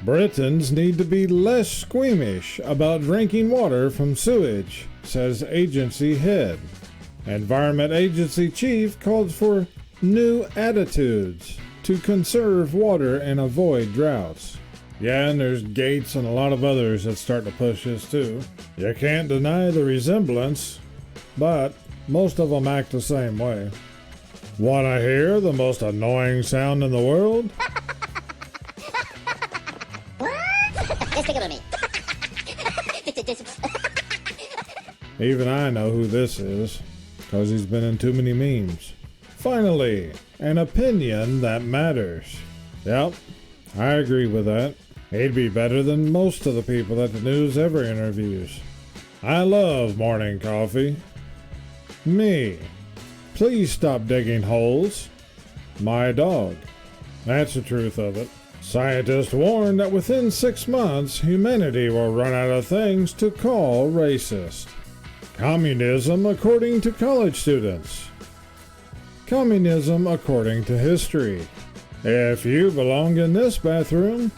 Britons need to be less squeamish about drinking water from sewage, says agency head. Environment Agency chief calls for new attitudes to conserve water and avoid droughts. Yeah, and there's Gates and a lot of others that start to push this too. You can't deny the resemblance, but most of them act the same way. Wanna hear the most annoying sound in the world? Just think about me. Even I know who this is, because he's been in too many memes. Finally, an opinion that matters. Yep, I agree with that. He'd be better than most of the people that the news ever interviews. I love morning coffee. Me. Please stop digging holes. My dog. That's the truth of it. Scientists warn that within 6 months, humanity will run out of things to call racist. Communism according to college students. Communism according to history. If you belong in this bathroom,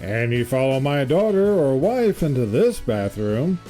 and you follow my daughter or wife into this bathroom,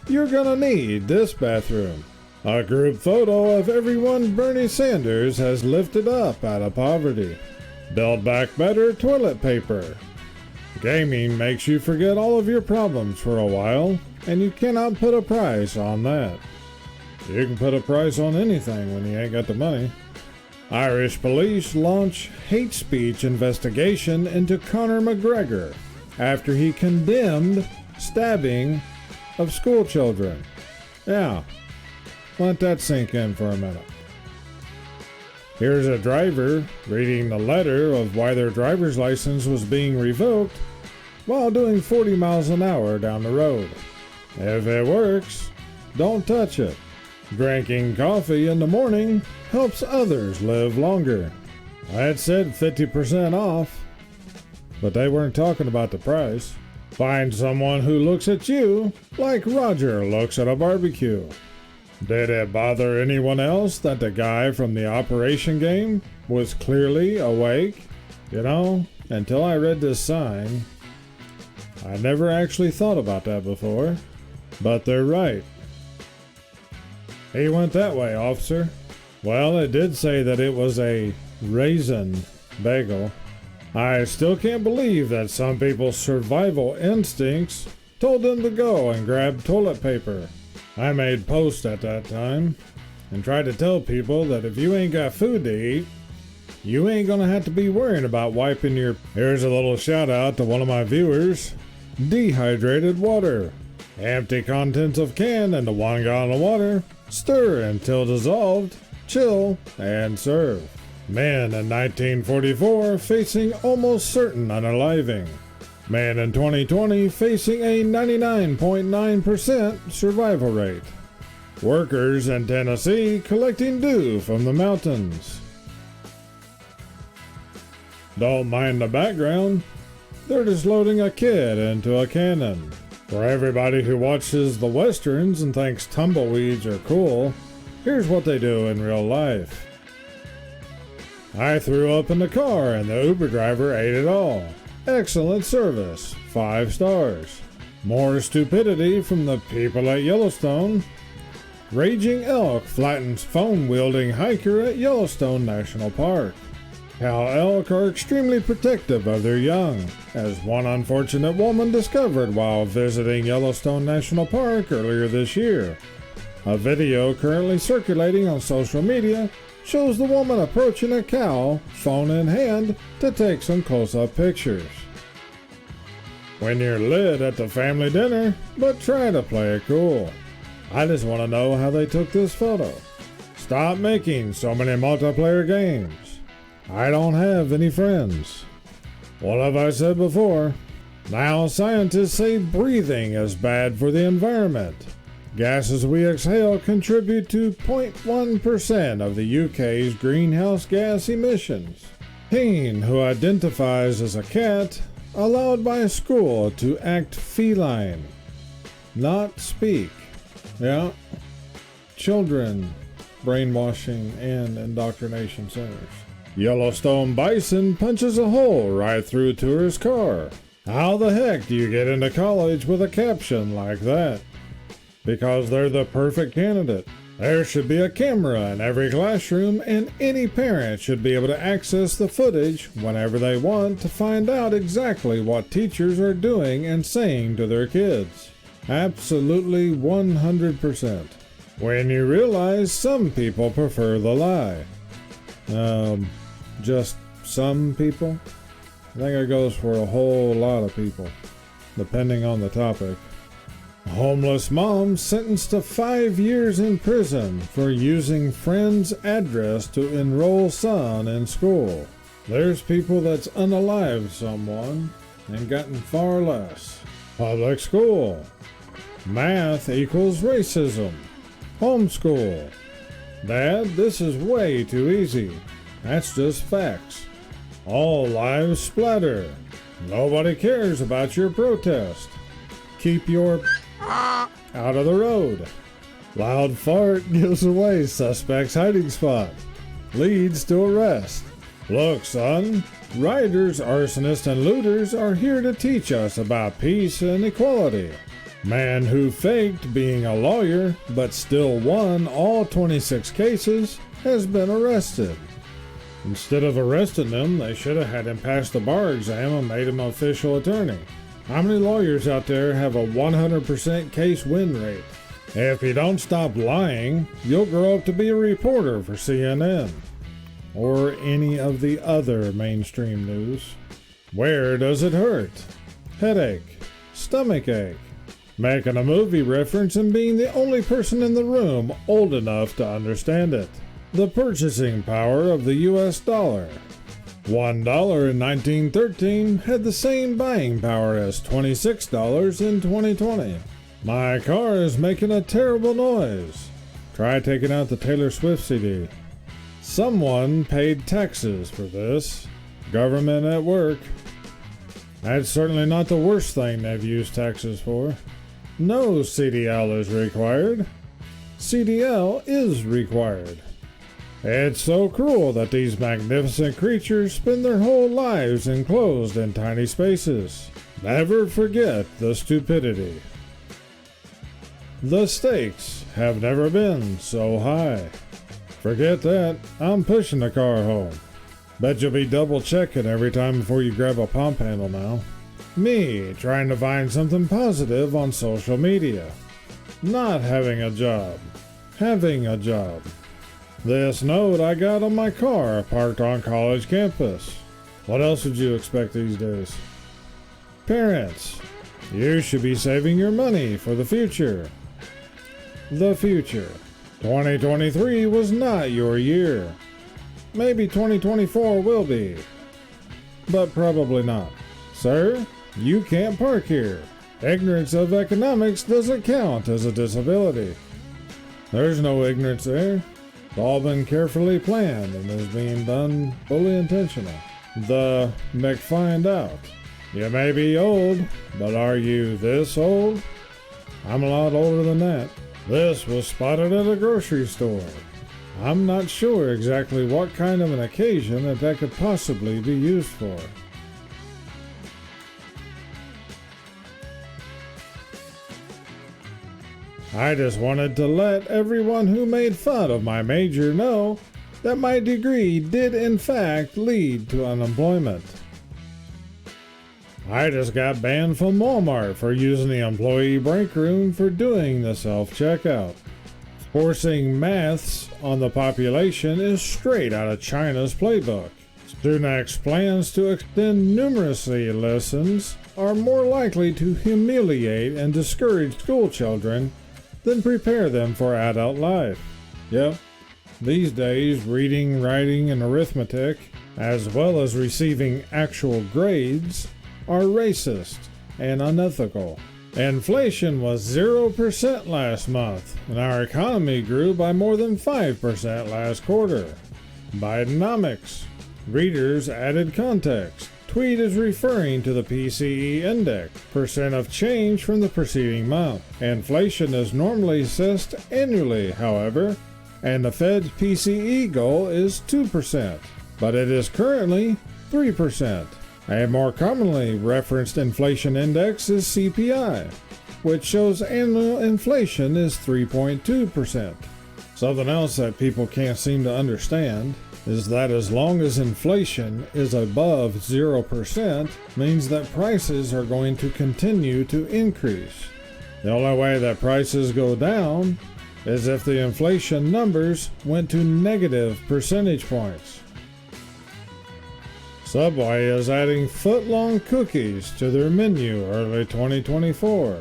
you're gonna need this bathroom. A group photo of everyone Bernie Sanders has lifted up out of poverty. Build Back Better toilet paper. Gaming makes you forget all of your problems for a while, and you cannot put a price on that. You can put a price on anything when you ain't got the money. Irish police launch hate speech investigation into Conor McGregor after he condemned stabbing of school children. Yeah, let that sink in for a minute. Here's a driver reading the letter of why their driver's license was being revoked while doing 40 miles an hour down the road. If it works, don't touch it. Drinking coffee in the morning helps others live longer. That said 50% off, but they weren't talking about the price. Find someone who looks at you like Roger looks at a barbecue. Did it bother anyone else that the guy from the Operation game was clearly awake? You know, until I read this sign, I never actually thought about that before, but they're right. He went that way, officer. Well, it did say that it was a raisin bagel. I still can't believe that some people's survival instincts told them to go and grab toilet paper. I made posts at that time and tried to tell people that if you ain't got food to eat, you ain't gonna have to be worrying about wiping your... Here's a little shout out to one of my viewers. Dehydrated water. Empty contents of can into 1 gallon of water. Stir until dissolved. Chill and serve. Men in 1944 facing almost certain unaliving. Man in 2020 facing a 99.9% survival rate. Workers in Tennessee collecting dew from the mountains. Don't mind the background. They're just loading a kid into a cannon. For everybody who watches the westerns and thinks tumbleweeds are cool, here's what they do in real life. I threw up in the car and the Uber driver ate it all. Excellent service, 5 stars. More stupidity from the people at Yellowstone. Raging elk flattens phone-wielding hiker at Yellowstone National Park. How elk are extremely protective of their young, as one unfortunate woman discovered while visiting Yellowstone National Park earlier this year. A video currently circulating on social media shows the woman approaching a cow, phone in hand, to take some close-up pictures. When you're lit at the family dinner, but try to play it cool. I just want to know how they took this photo. Stop making so many multiplayer games. I don't have any friends. What have I said before? Now scientists say breathing is bad for the environment. Gases we exhale contribute to 0.1% of the UK's greenhouse gas emissions. Teen who identifies as a cat allowed by a school to act feline, not speak. Yeah, children brainwashing and indoctrination centers. Yellowstone bison punches a hole right through tourist car. How the heck do you get into college with a caption like that? Because they're the perfect candidate. There should be a camera in every classroom, and any parent should be able to access the footage whenever they want to find out exactly what teachers are doing and saying to their kids. Absolutely 100%. When you realize some people prefer the lie. Just some people? I think it goes for a whole lot of people, depending on the topic. Homeless mom sentenced to 5 years in prison for using friend's address to enroll son in school. There's people that's unalived someone and gotten far less. Public school. Math equals racism. Homeschool. Dad, this is way too easy. That's just facts. All lives splatter. Nobody cares about your protest. Keep your out of the road. Loud fart gives away suspect's hiding spot. Leads to arrest. Look, son, rioters, arsonists, and looters are here to teach us about peace and equality. Man who faked being a lawyer but still won all 26 cases has been arrested. Instead of arresting him, they should have had him pass the bar exam and made him an official attorney. How many lawyers out there have a 100% case win rate? If you don't stop lying, you'll grow up to be a reporter for CNN or any of the other mainstream news. Where does it hurt? Headache, stomach ache, making a movie reference and being the only person in the room old enough to understand it. The purchasing power of the US dollar. $1 in 1913 had the same buying power as $26 in 2020. My car is making a terrible noise. Try taking out the Taylor Swift CD. Someone paid taxes for this. Government at work. That's certainly not the worst thing they've used taxes for. No CDL is required. CDL is required. It's so cruel that these magnificent creatures spend their whole lives enclosed in tiny spaces. Never forget the stupidity. The stakes have never been so high. Forget that, I'm pushing the car home. Bet you'll be double checking every time before you grab a pump handle now. Me trying to find something positive on social media. Not having a job. Having a job. This note I got on my car parked on college campus. What else would you expect these days? Parents, you should be saving your money for the future. The future. 2023 was not your year. Maybe 2024 will be. But probably not. Sir, you can't park here. Ignorance of economics doesn't count as a disability. There's no ignorance there. It's all been carefully planned and is being done fully intentional. The McFind out. You may be old, but are you this old? I'm a lot older than that. This was spotted at a grocery store. I'm not sure exactly what kind of an occasion that could possibly be used for. I just wanted to let everyone who made fun of my major know that my degree did in fact lead to unemployment. I just got banned from Walmart for using the employee break room for doing the self-checkout. Forcing maths on the population is straight out of China's playbook. Student-X plans to extend numeracy lessons are more likely to humiliate and discourage school children than prepare them for adult life. Yep, these days reading, writing, and arithmetic, as well as receiving actual grades, are racist and unethical. Inflation was 0% last month, and our economy grew by more than 5% last quarter. Bidenomics. Readers added context. Tweet is referring to the PCE index, percent of change from the preceding month. Inflation is normally assessed annually, however, and the Fed's PCE goal is 2%, but it is currently 3%. A more commonly referenced inflation index is CPI, which shows annual inflation is 3.2%. Something else that people can't seem to understand is that as long as inflation is above 0%, means that prices are going to continue to increase. The only way that prices go down is if the inflation numbers went to negative percentage points. Subway is adding foot-long cookies to their menu early 2024,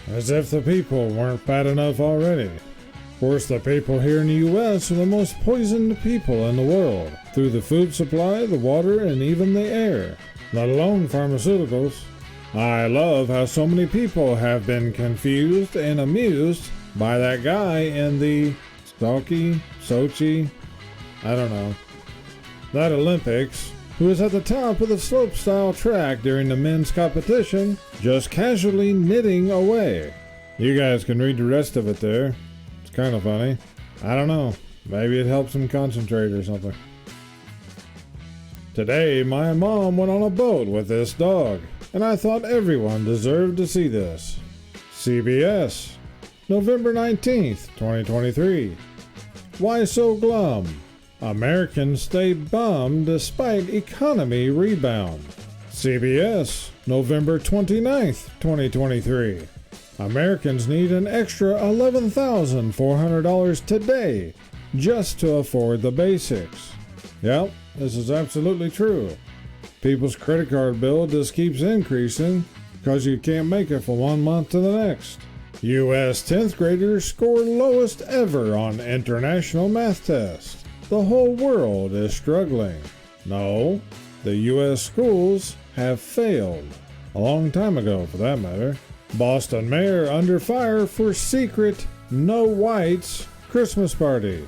as if the people weren't fat enough already. Of course, the people here in the U.S. are the most poisoned people in the world, through the food supply, the water, and even the air, let alone pharmaceuticals. I love how so many people have been confused and amused by that guy in the Sochi, I don't know, that Olympics, who was at the top of the slopestyle track during the men's competition, just casually knitting away. You guys can read the rest of it there. It's kind of funny. I don't know. Maybe it helps him concentrate or something. Today, my mom went on a boat with this dog, and I thought everyone deserved to see this. CBS, November 19th, 2023. Why so glum? Americans stay bummed despite economy rebound. CBS, November 29th, 2023. Americans need an extra $11,400 today just to afford the basics. Yep, this is absolutely true. People's credit card bill just keeps increasing because you can't make it from one month to the next. U.S. 10th graders score lowest ever on international math test. The whole world is struggling. No, the U.S. schools have failed. A long time ago, for that matter. Boston mayor under fire for secret no whites Christmas party.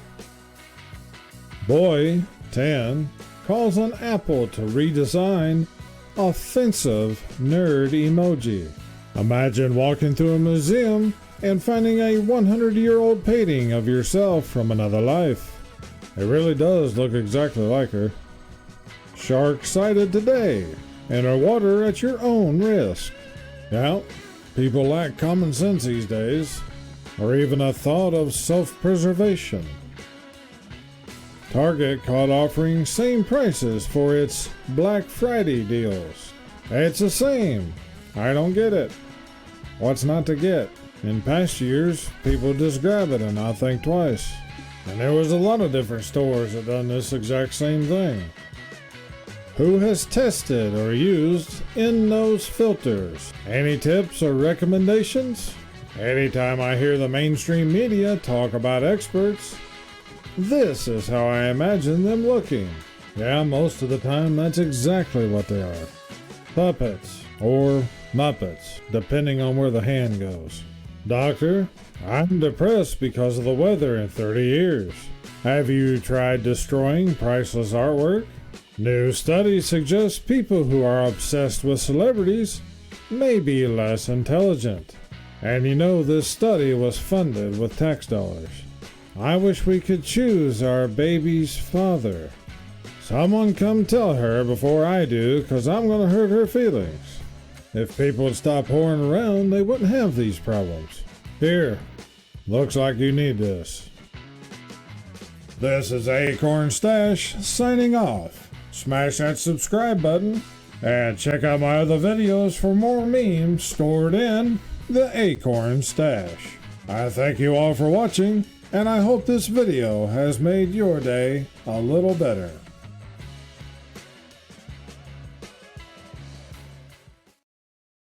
Boy, 10, calls on Apple to redesign offensive nerd emoji. Imagine walking through a museum and finding a 100-year-old painting of yourself from another life. It really does look exactly like her. Shark sighted today. Enter water at your own risk. Now, people lack common sense these days, or even a thought of self-preservation. Target caught offering same prices for its Black Friday deals. It's the same. I don't get it. What's not to get? In past years, people just grab it and not think twice. And there was a lot of different stores that done this exact same thing. Who has tested or used in-nose filters? Any tips or recommendations? Anytime I hear the mainstream media talk about experts, this is how I imagine them looking. Yeah, most of the time that's exactly what they are. Puppets or Muppets, depending on where the hand goes. Doctor, I'm depressed because of the weather in 30 years. Have you tried destroying priceless artwork? New studies suggest people who are obsessed with celebrities may be less intelligent. And you know this study was funded with tax dollars. I wish we could choose our baby's father. Someone come tell her before I do, 'cause I'm gonna hurt her feelings. If people would stop whoring around, they wouldn't have these problems. Here, looks like you need this. This is akornzstash signing off. Smash that subscribe button and check out my other videos for more memes stored in the Akornz stash. I thank you all for watching, and I hope this video has made your day a little better.